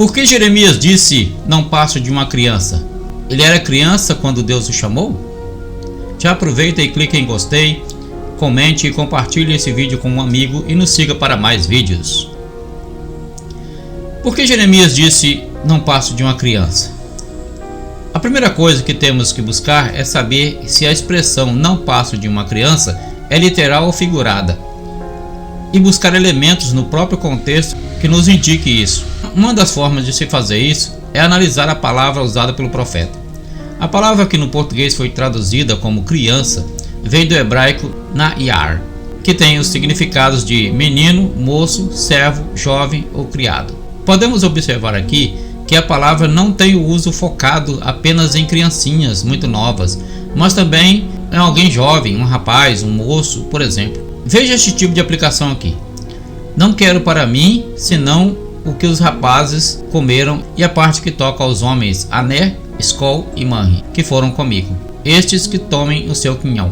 Por que Jeremias disse: não passo de uma criança? Ele era criança quando Deus o chamou? Já aproveita e clique em gostei, comente e compartilhe esse vídeo com um amigo e nos siga para mais vídeos. Por que Jeremias disse: não passo de uma criança? A primeira coisa que temos que buscar é saber se a expressão não passo de uma criança é literal ou figurada, e buscar elementos no próprio contexto que nos indique isso. Uma das formas de se fazer isso é analisar a palavra usada pelo profeta. A palavra que no português foi traduzida como criança vem do hebraico na'yar, que tem os significados de menino, moço, servo, jovem ou criado. Podemos observar aqui que a palavra não tem o uso focado apenas em criancinhas muito novas, mas também em alguém jovem, um rapaz, um moço, por exemplo. Veja este tipo de aplicação aqui. Não quero para mim, senão o que os rapazes comeram e a parte que toca aos homens, Ané, Escol e Manri, que foram comigo. Estes que tomem o seu quinhão.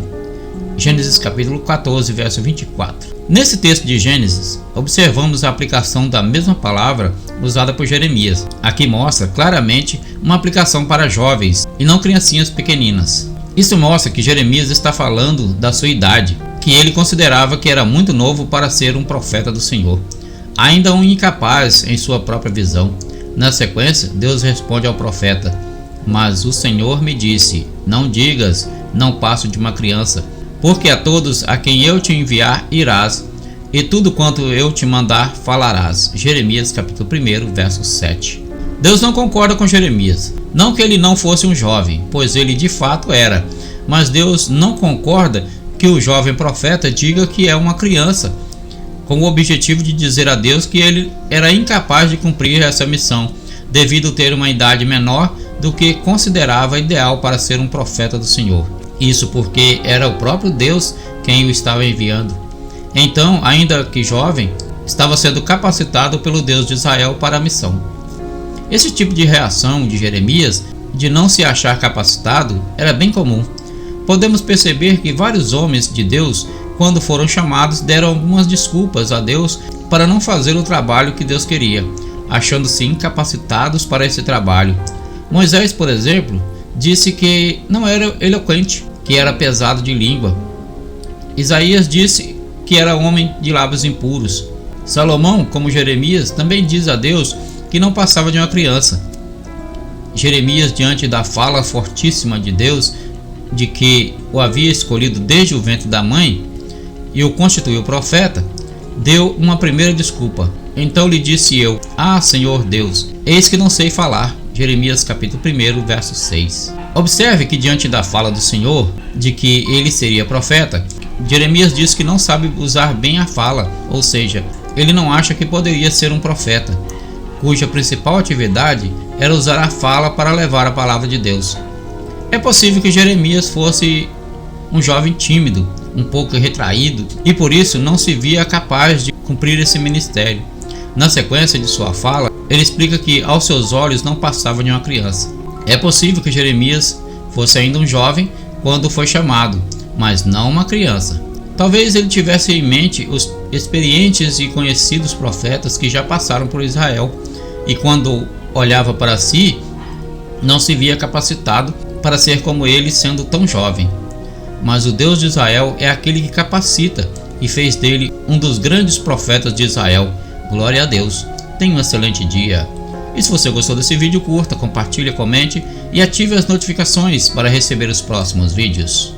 Gênesis capítulo 14, verso 24. Nesse texto de Gênesis, observamos a aplicação da mesma palavra usada por Jeremias. Aqui mostra claramente uma aplicação para jovens e não criancinhas pequeninas. Isso mostra que Jeremias está falando da sua idade, que ele considerava que era muito novo para ser um profeta do Senhor, ainda um incapaz em sua própria visão. Na sequência, Deus responde ao profeta: mas o Senhor me disse: não digas, não passo de uma criança, porque a todos a quem eu te enviar irás, e tudo quanto eu te mandar falarás. Jeremias capítulo 1, verso 7. Deus não concorda com Jeremias. Não que ele não fosse um jovem, pois ele de fato era, mas Deus não concorda que o jovem profeta diga que é uma criança, com o objetivo de dizer a Deus que ele era incapaz de cumprir essa missão, devido a ter uma idade menor do que considerava ideal para ser um profeta do Senhor. Isso porque era o próprio Deus quem o estava enviando. Então, ainda que jovem, estava sendo capacitado pelo Deus de Israel para a missão. Esse tipo de reação de Jeremias, de não se achar capacitado, era bem comum. Podemos perceber que vários homens de Deus, quando foram chamados, deram algumas desculpas a Deus para não fazer o trabalho que Deus queria, achando-se incapacitados para esse trabalho. Moisés, por exemplo, disse que não era eloquente, que era pesado de língua. Isaías disse que era homem de lábios impuros. Salomão, como Jeremias, também diz a Deus que não passava de uma criança. Jeremias, diante da fala fortíssima de Deus, de que o havia escolhido desde o ventre da mãe e o constituiu profeta, deu uma primeira desculpa. Então lhe disse eu: ah, Senhor Deus, eis que não sei falar. Jeremias capítulo 1, verso 6. Observe que diante da fala do Senhor, de que ele seria profeta, Jeremias diz que não sabe usar bem a fala, ou seja, ele não acha que poderia ser um profeta, cuja principal atividade era usar a fala para levar a palavra de Deus. É possível que Jeremias fosse um jovem tímido, um pouco retraído, e por isso não se via capaz de cumprir esse ministério. Na sequência de sua fala, ele explica que aos seus olhos não passava de uma criança. É possível que Jeremias fosse ainda um jovem quando foi chamado, mas não uma criança. Talvez ele tivesse em mente os experientes e conhecidos profetas que já passaram por Israel, e quando olhava para si, não se via capacitado para ser como ele, sendo tão jovem. Mas o Deus de Israel é aquele que capacita e fez dele um dos grandes profetas de Israel. Glória a Deus. Tenha um excelente dia. E se você gostou desse vídeo, curta, compartilhe, comente e ative as notificações para receber os próximos vídeos.